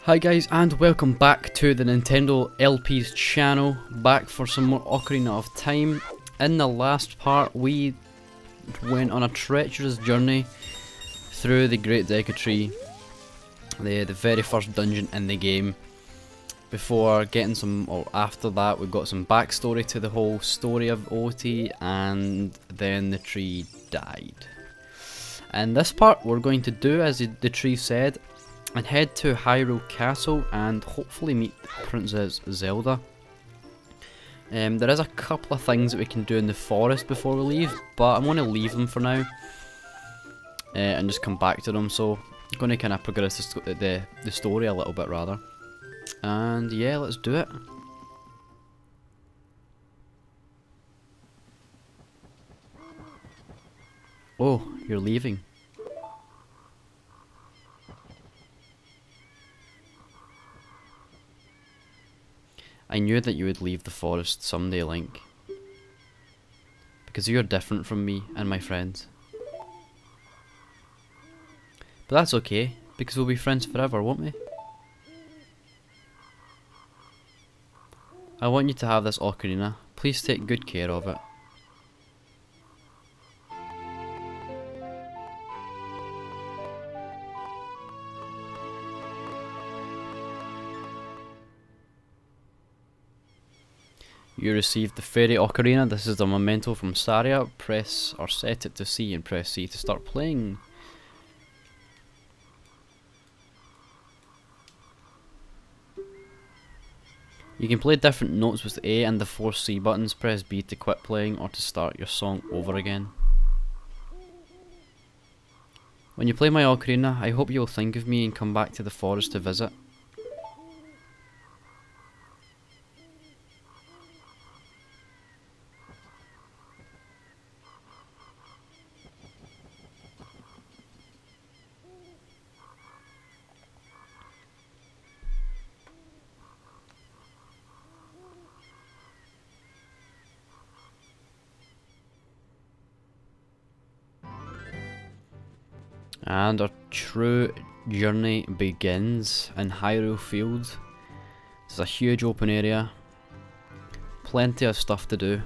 Hi guys, and welcome back to the Nintendo LP's channel, back for some more Ocarina of Time. In the last part we went on a treacherous journey through the Great Deku Tree, the very first dungeon in the game, before getting some, or after that we got some backstory to the whole story of Oti, and then the tree died. And this part we're going to do as the tree said, and head to Hyrule Castle and hopefully meet Princess Zelda. There is a couple of things that we can do in the forest before we leave, but I'm going to leave them for now and just come back to them. So I'm going to kind of progress the story a little bit rather. And yeah, let's do it. Oh, you're leaving. I knew that you would leave the forest someday, Link. Because you're different from me and my friends. But that's okay, because we'll be friends forever, won't we? I want you to have this ocarina. Please take good care of it. You received the fairy ocarina. This is the memento from Saria. Press or set it to C and press C to start playing. You can play different notes with A and the 4 C buttons. Press B to quit playing or to start your song over again. When you play my ocarina, I hope you will think of me and come back to the forest to visit. And our true journey begins in Hyrule Field. It's a huge open area, plenty of stuff to do.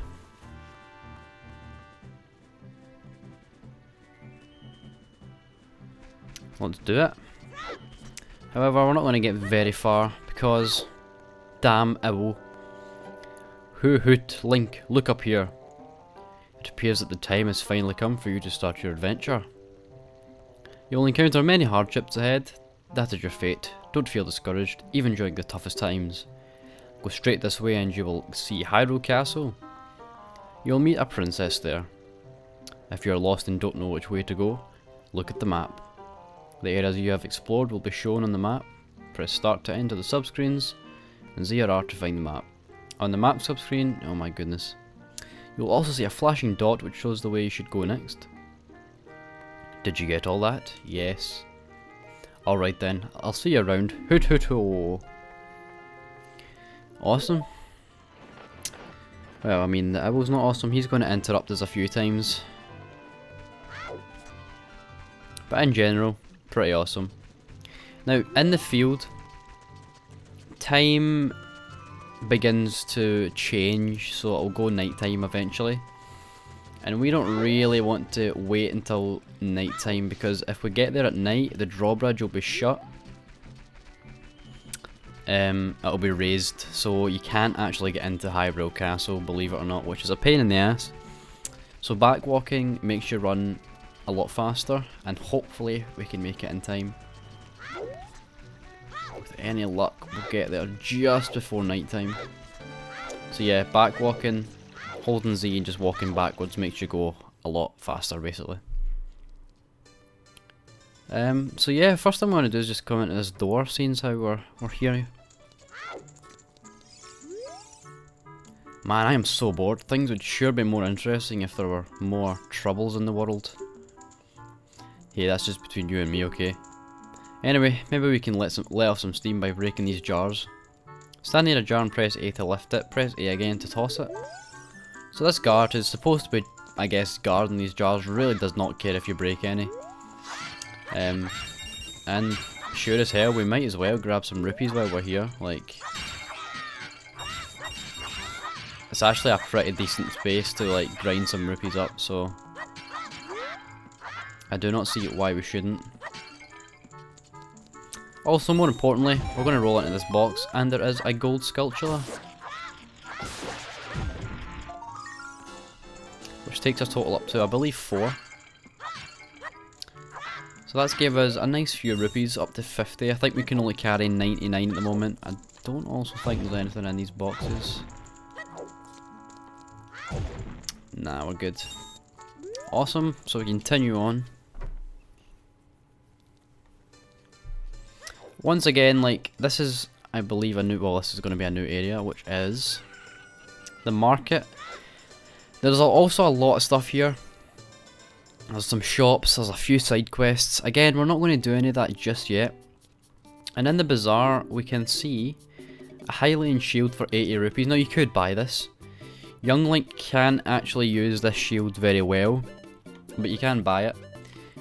Let's do it. However, we're not going to get very far because, damn owl. Hoo hoot, Link, look up here. It appears that the time has finally come for you to start your adventure. You will encounter many hardships ahead. That is your fate. Don't feel discouraged, even during the toughest times. Go straight this way and you will see Hyrule Castle. You will meet a princess there. If you are lost and don't know which way to go, look at the map. The areas you have explored will be shown on the map. Press start to enter the subscreens and ZRR to find the map. On the map subscreen, oh my goodness, you will also see a flashing dot which shows the way you should go next. Did you get all that? Yes. Alright then, I'll see you around. Hoot hoot ho. Awesome. Well, I mean, the owl's not awesome. He's going to interrupt us a few times. But in general, pretty awesome. Now, in the field, time begins to change, so it'll go nighttime eventually. And we don't really want to wait until nighttime, because if we get there at night, the drawbridge will be shut. It'll be raised, so you can't actually get into Hyrule Castle, believe it or not, which is a pain in the ass. So backwalking makes you run a lot faster, and hopefully we can make it in time. With any luck, we'll get there just before nighttime. So yeah, backwalking, holding Z and just walking backwards makes you go a lot faster basically. So yeah, first thing I'm going to do is just come into this door, seeing as how we're here. Man, I am so bored. Things would sure be more interesting if there were more troubles in the world. Hey, that's just between you and me, okay? Anyway, maybe we can let off some steam by breaking these jars. Stand near a jar and press A to lift it, press A again to toss it. So this guard is supposed to be, I guess, guarding these jars, really does not care if you break any. And sure as hell we might as well grab some rupees while we're here. Like, it's actually a pretty decent space to like grind some rupees up, so I do not see why we shouldn't. Also, more importantly, we're going to roll into this box, and there is a gold sculpture, which takes us total up to, I believe, 4. So that's gave us a nice few rupees, up to 50. I think we can only carry 99 at the moment. I don't also think there's anything in these boxes. Nah, we're good. Awesome, so we continue on. Once again, like, this is, I believe, this is going to be a new area, which is the market. There's also a lot of stuff here. There's some shops, there's a few side quests. Again, we're not going to do any of that just yet. And in the bazaar, we can see a Hylian shield for 80 rupees. Now, you could buy this. Young Link can actually use this shield very well, but you can buy it.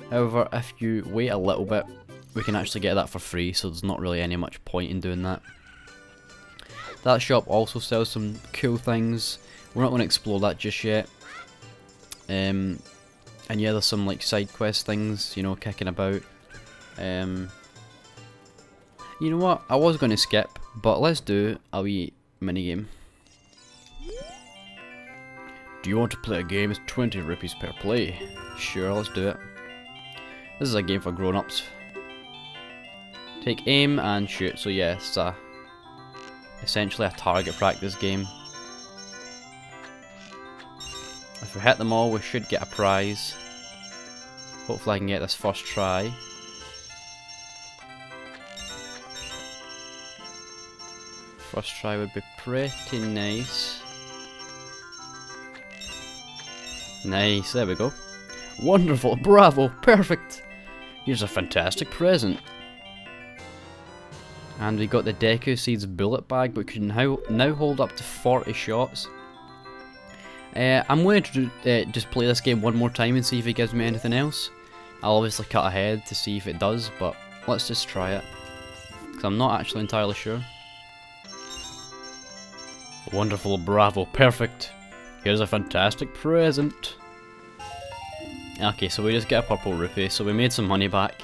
However, if you wait a little bit, we can actually get that for free, so there's not really any much point in doing that. That shop also sells some cool things. We're not going to explore that just yet. And yeah, there's some like side quest things, you know, kicking about. You know what? I was going to skip, but let's do a wee minigame. Do you want to play a game? It's 20 rupees per play. Sure, let's do it. This is a game for grown-ups. Take aim and shoot. So yeah, it's essentially a target practice game. If we hit them all, we should get a prize. Hopefully I can get this first try. First try would be pretty nice. Nice, there we go. Wonderful, bravo, perfect. Here's a fantastic present. And we got the Deku Seeds bullet bag, but we can now hold up to 40 shots. I'm going to just play this game one more time and see if it gives me anything else. I'll obviously cut ahead to see if it does, but let's just try it. Because I'm not actually entirely sure. Wonderful, bravo, perfect. Here's a fantastic present. Okay, so we just get a purple rupee, so we made some money back.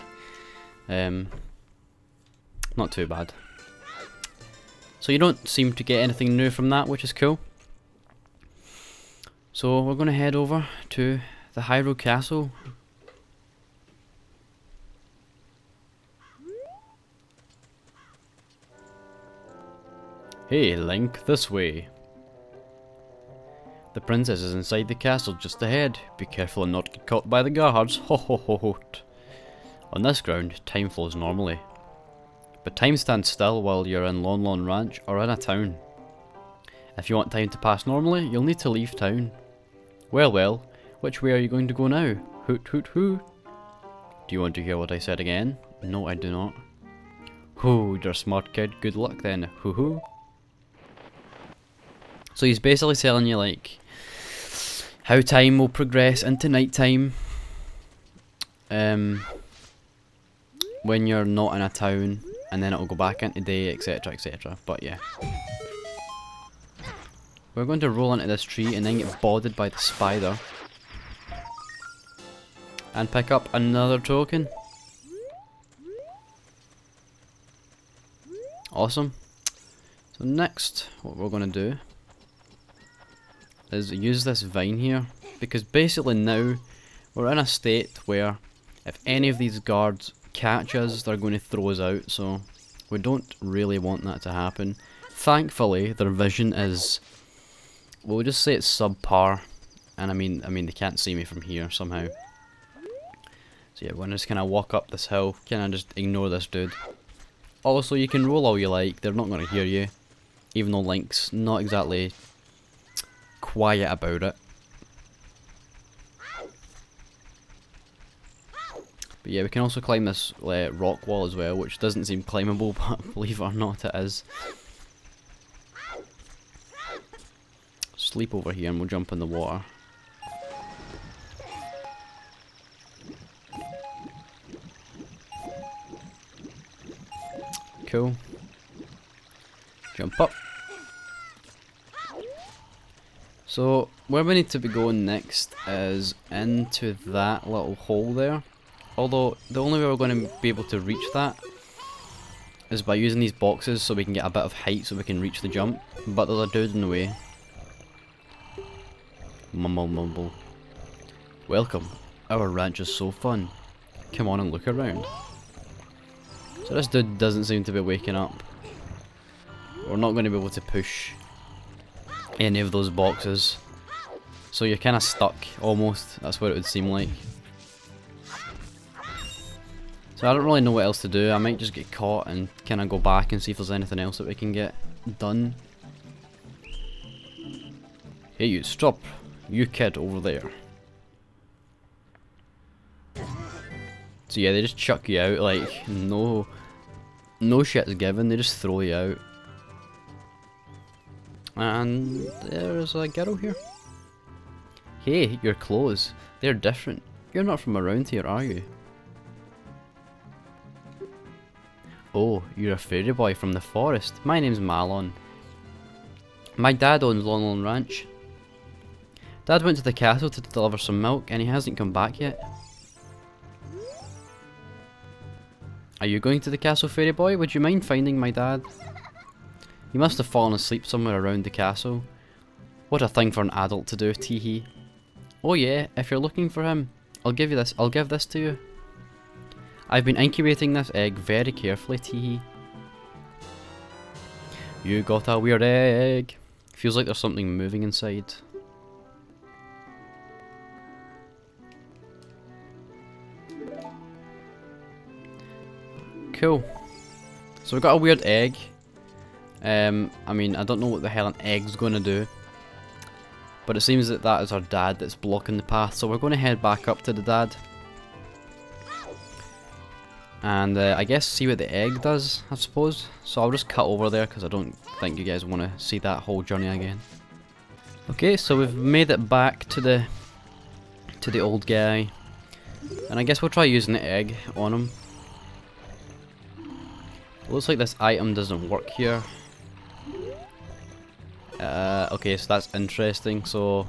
Not too bad. So you don't seem to get anything new from that, which is cool. So we're going to head over to the Hyrule Castle. Hey Link, this way. The princess is inside the castle just ahead. Be careful and not get caught by the guards. Ho ho ho ho. On this ground, time flows normally. But time stands still while you're in Lon Lon Ranch or in a town. If you want time to pass normally, you'll need to leave town. Well, which way are you going to go now? Hoot hoot hoot. Do you want to hear what I said again? No, I do not. Hoo, you're a smart kid. Good luck then. Hoo hoo. So he's basically telling you like how time will progress into nighttime when you're not in a town, and then it'll go back into day, etc, etc. But yeah, we're going to roll into this tree and then get boarded by the spider and pick up another token. Awesome. So next, what we're going to do is use this vine here, because basically now we're in a state where if any of these guards catch us, they're going to throw us out, so we don't really want that to happen. Thankfully, their vision is, we'll just say it's subpar, and I mean they can't see me from here somehow. So yeah, we're gonna just kind of walk up this hill, kind of just ignore this dude. Also, you can roll all you like, they're not going to hear you, even though Link's not exactly quiet about it. But yeah, we can also climb this rock wall as well, which doesn't seem climbable, but believe it or not, it is. Sleep over here and we'll jump in the water. Cool. Jump up. So, where we need to be going next is into that little hole there. Although, the only way we're going to be able to reach that is by using these boxes so we can get a bit of height so we can reach the jump. But there's a dude in the way. Mumble mumble. Welcome. Our ranch is so fun. Come on and look around. So this dude doesn't seem to be waking up. We're not going to be able to push any of those boxes. So you're kind of stuck, almost. That's what it would seem like. So I don't really know what else to do. I might just get caught and kind of go back and see if there's anything else that we can get done. Hey you, stop. You kid over there. So yeah, they just chuck you out, like, no shit's given, they just throw you out. And there's a girl here. Hey, your clothes, they're different. You're not from around here, are you? Oh, you're a fairy boy from the forest. My name's Malon. My dad owns Lon Lon Ranch. Dad went to the castle to deliver some milk and he hasn't come back yet. Are you going to the castle, fairy boy? Would you mind finding my dad? He must have fallen asleep somewhere around the castle. What a thing for an adult to do, teehee. Oh yeah, if you're looking for him, I'll give this to you. I've been incubating this egg very carefully, teehee. You got a weird egg. Feels like there's something moving inside. Cool. So we've got a weird egg. I mean, I don't know what the hell an egg's gonna do. But it seems that that is our dad that's blocking the path. So we're going to head back up to the dad. And I guess see what the egg does, I suppose. So I'll just cut over there because I don't think you guys want to see that whole journey again. Okay, so we've made it back to the old guy. And I guess we'll try using the egg on him. Looks like this item doesn't work here. Okay, so that's interesting. So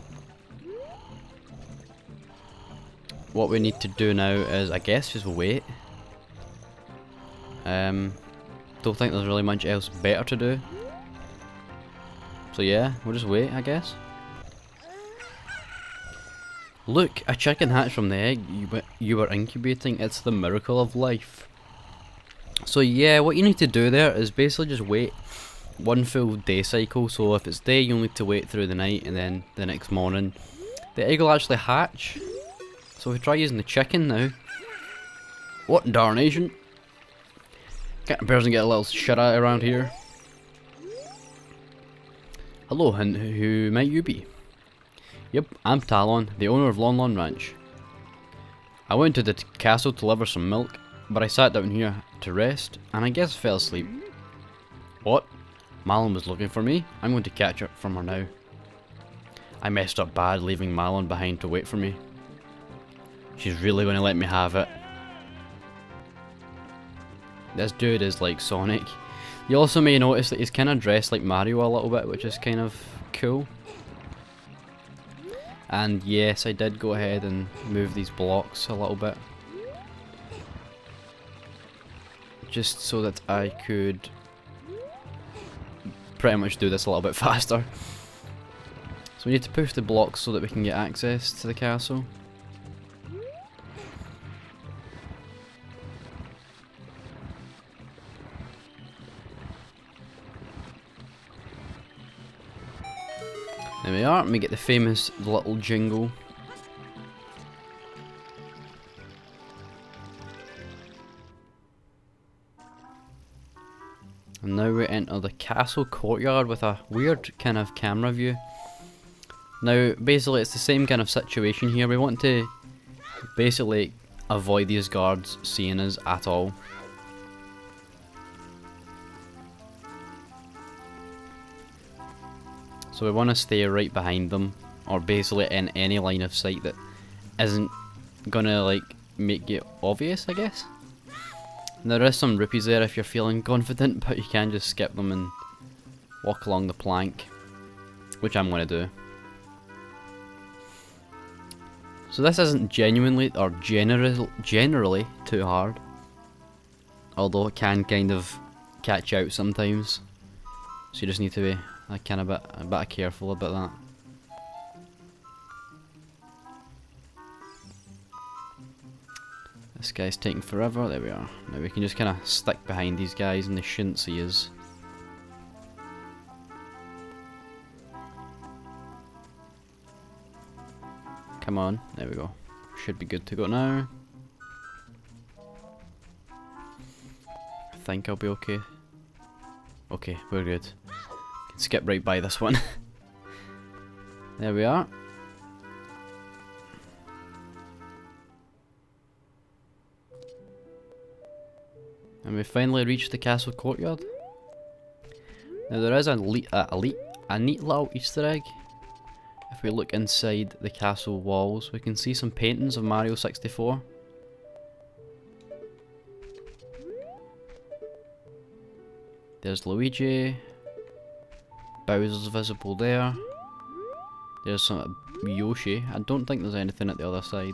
what we need to do now is, I guess, just wait. Don't think there's really much else better to do. So yeah, we'll just wait, I guess. Look, a chicken hatched from the egg you were incubating. It's the miracle of life. So yeah, what you need to do there is basically just wait one full day cycle. So if it's day, you'll need to wait through the night, and then the next morning the egg will actually hatch. So if we try using the chicken now. What darnation? Can't person get a little shit out around here. Hello, and who might you be? Yep, I'm Talon, the owner of Lon Lon Ranch. I went to the castle to deliver some milk, but I sat down here to rest, and I guess fell asleep. What? Malon was looking for me? I'm going to catch her from her now. I messed up bad leaving Malon behind to wait for me. She's really going to let me have it. This dude is like Sonic. You also may notice that he's kind of dressed like Mario a little bit, which is kind of cool. And yes, I did go ahead and move these blocks a little bit. Just so that I could pretty much do this a little bit faster. So we need to push the blocks so that we can get access to the castle. There we are, and we get the famous little jingle. And now we enter the castle courtyard with a weird kind of camera view. Now, basically it's the same kind of situation here. We want to basically avoid these guards seeing us at all. So we want to stay right behind them, or basically in any line of sight that isn't gonna like make it obvious, I guess. And there is some rupees there if you're feeling confident, but you can just skip them and walk along the plank, which I'm going to do. So this isn't genuinely or generally too hard, although it can kind of catch you out sometimes. So you just need to be a bit careful about that. This guy's taking forever. There we are. Now we can just kind of stick behind these guys and they shouldn't see us. Come on. There we go. Should be good to go now. I think I'll be okay. Okay, we're good. Can skip right by this one. There we are. And we finally reached the castle courtyard. Now there is a neat little Easter egg. If we look inside the castle walls, we can see some paintings of Mario 64. There's Luigi. Bowser's visible there. There's some Yoshi. I don't think there's anything at the other side.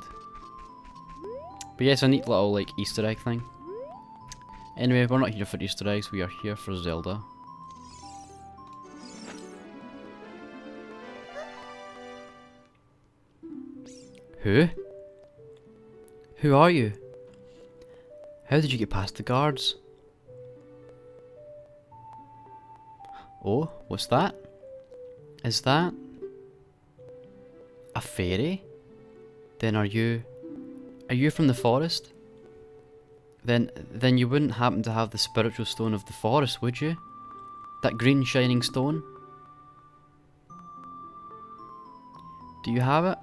But yeah, it's a neat little like Easter egg thing. Anyway, we're not here for Easter eggs, we are here for Zelda. Who? Who are you? How did you get past the guards? Oh, what's that? Is that a fairy? Then are you from the forest? Then you wouldn't happen to have the spiritual stone of the forest, would you? That green shining stone? Do you have it?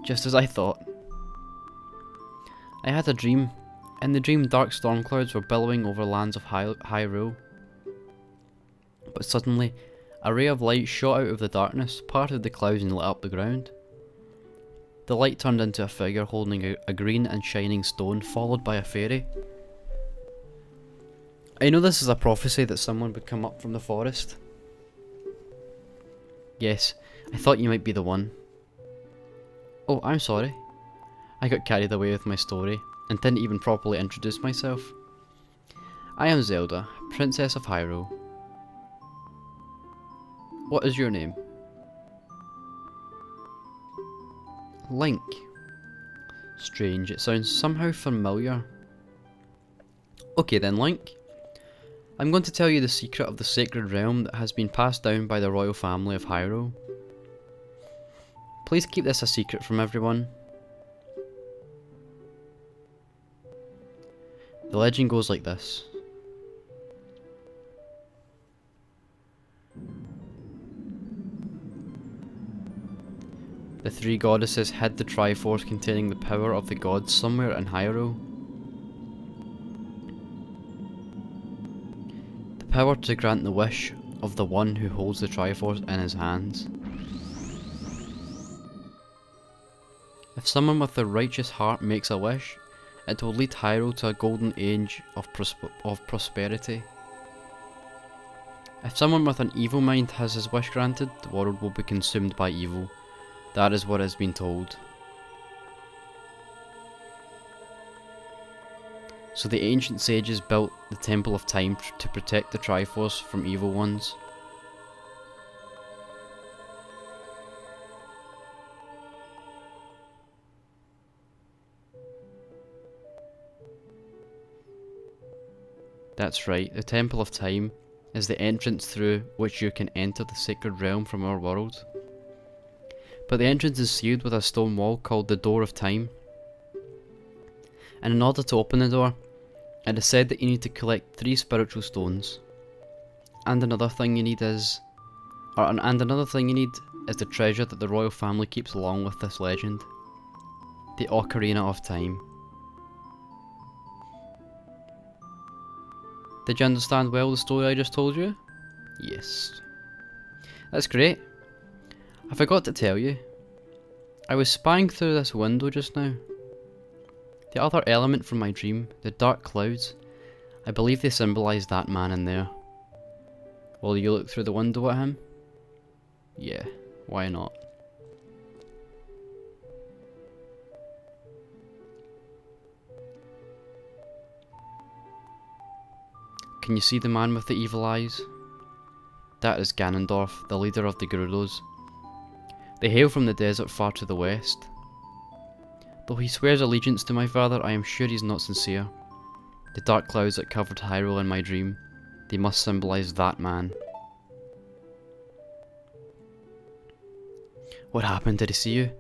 Just as I thought. I had a dream. In the dream, dark storm clouds were billowing over lands of Hyrule. But suddenly, a ray of light shot out of the darkness, parted the clouds and lit up the ground. The light turned into a figure holding a green and shining stone, followed by a fairy. I know this is a prophecy that someone would come up from the forest. Yes, I thought you might be the one. Oh, I'm sorry. I got carried away with my story, and didn't even properly introduce myself. I am Zelda, Princess of Hyrule. What is your name? Link. Strange, it sounds somehow familiar. Okay then, Link. I'm going to tell you the secret of the sacred realm that has been passed down by the royal family of Hyrule. Please keep this a secret from everyone. The legend goes like this. The three goddesses hid the Triforce containing the power of the gods somewhere in Hyrule. The power to grant the wish of the one who holds the Triforce in his hands. If someone with a righteous heart makes a wish, it will lead Hyrule to a golden age of prosperity. If someone with an evil mind has his wish granted, the world will be consumed by evil. That is what has been told. So the ancient sages built the Temple of Time to protect the Triforce from evil ones. That's right, the Temple of Time is the entrance through which you can enter the sacred realm from our world. But the entrance is sealed with a stone wall called the Door of Time. And in order to open the door, it is said that you need to collect 3 spiritual stones. And another thing you need is the treasure that the royal family keeps along with this legend. The Ocarina of Time. Did you understand well the story I just told you? Yes. That's great. I forgot to tell you. I was spying through this window just now. The other element from my dream, the dark clouds, I believe they symbolise that man in there. Will you look through the window at him? Yeah, why not? Can you see the man with the evil eyes? That is Ganondorf, the leader of the Gerudos. They hail from the desert far to the west. Though he swears allegiance to my father, I am sure he's not sincere. The dark clouds that covered Hyrule in my dream, they must symbolise that man. What happened? Did he see you?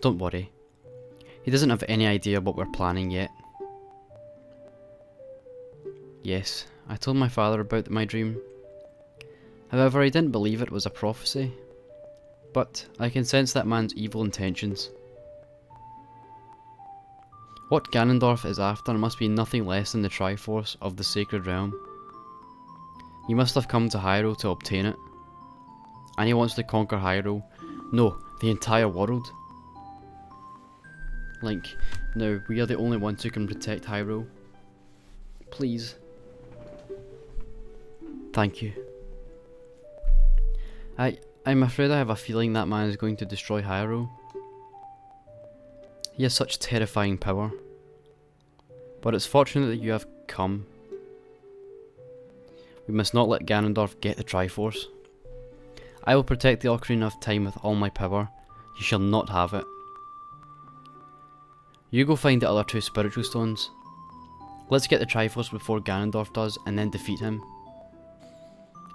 Don't worry. He doesn't have any idea what we're planning yet. Yes, I told my father about my dream. However, I didn't believe it was a prophecy. But I can sense that man's evil intentions. What Ganondorf is after must be nothing less than the Triforce of the Sacred Realm. He must have come to Hyrule to obtain it. And he wants to conquer Hyrule. No, the entire world. Link, now we are the only ones who can protect Hyrule. Please. Thank you. I'm afraid I have a feeling that man is going to destroy Hyrule. He has such terrifying power. But it's fortunate that you have come. We must not let Ganondorf get the Triforce. I will protect the Ocarina of Time with all my power. You shall not have it. You go find the other two spiritual stones. Let's get the Triforce before Ganondorf does and then defeat him.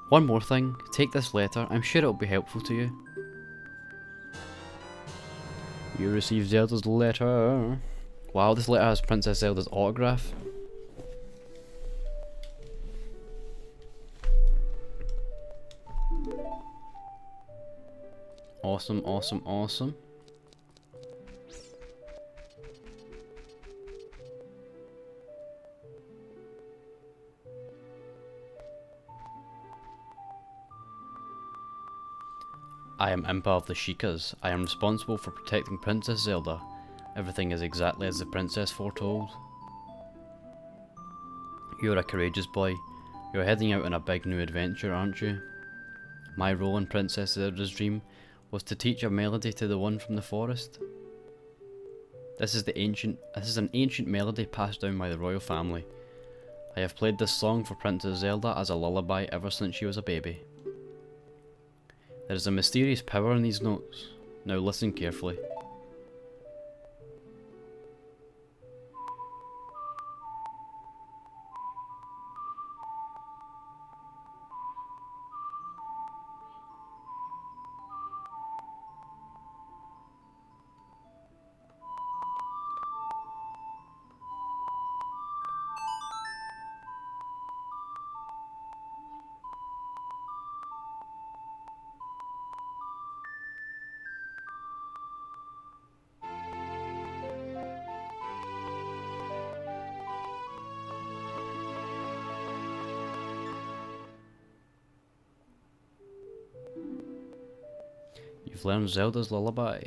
One more thing, take this letter, I'm sure it will be helpful to you. You received Zelda's letter. Wow, this letter has Princess Zelda's autograph. Awesome, awesome, awesome. I am Impa of the Sheikahs. I am responsible for protecting Princess Zelda. Everything is exactly as the princess foretold. You're a courageous boy. You're heading out on a big new adventure, aren't you? My role in Princess Zelda's dream was to teach a melody to the one from the forest. This is an ancient melody passed down by the royal family. I have played this song for Princess Zelda as a lullaby ever since she was a baby. There is a mysterious power in these notes. Now listen carefully. You've learned Zelda's lullaby.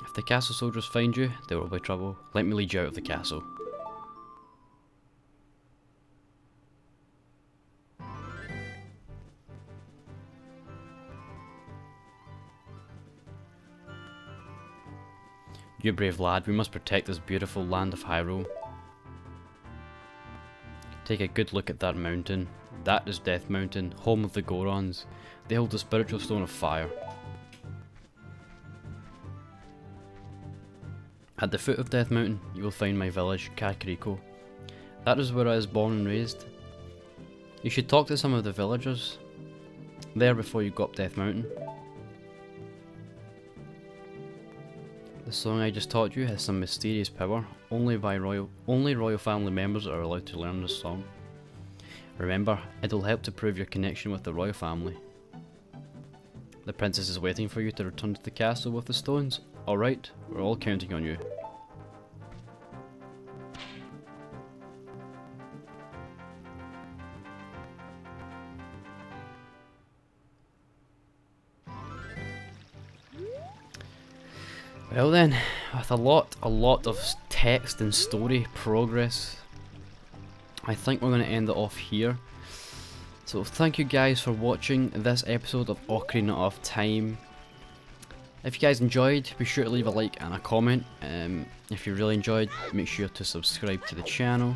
If the castle soldiers find you, there will be trouble. Let me lead you out of the castle. You brave lad, we must protect this beautiful land of Hyrule. Take a good look at that mountain. That is Death Mountain, home of the Gorons. They hold the spiritual stone of fire. At the foot of Death Mountain, you will find my village, Kakariko. That is where I was born and raised. You should talk to some of the villagers there before you go up Death Mountain. The song I just taught you has some mysterious power. Only royal family members are allowed to learn this song. Remember, it will help to prove your connection with the royal family. The princess is waiting for you to return to the castle with the stones. Alright, we're all counting on you. Well then, with a lot of text and story progress, I think we're going to end it off here. So thank you guys for watching this episode of Ocarina of Time. If you guys enjoyed, be sure to leave a like and a comment. If you really enjoyed, make sure to subscribe to the channel.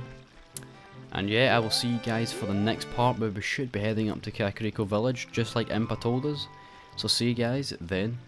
And yeah, I will see you guys for the next part where we should be heading up to Kakariko Village, just like Impa told us. So see you guys then.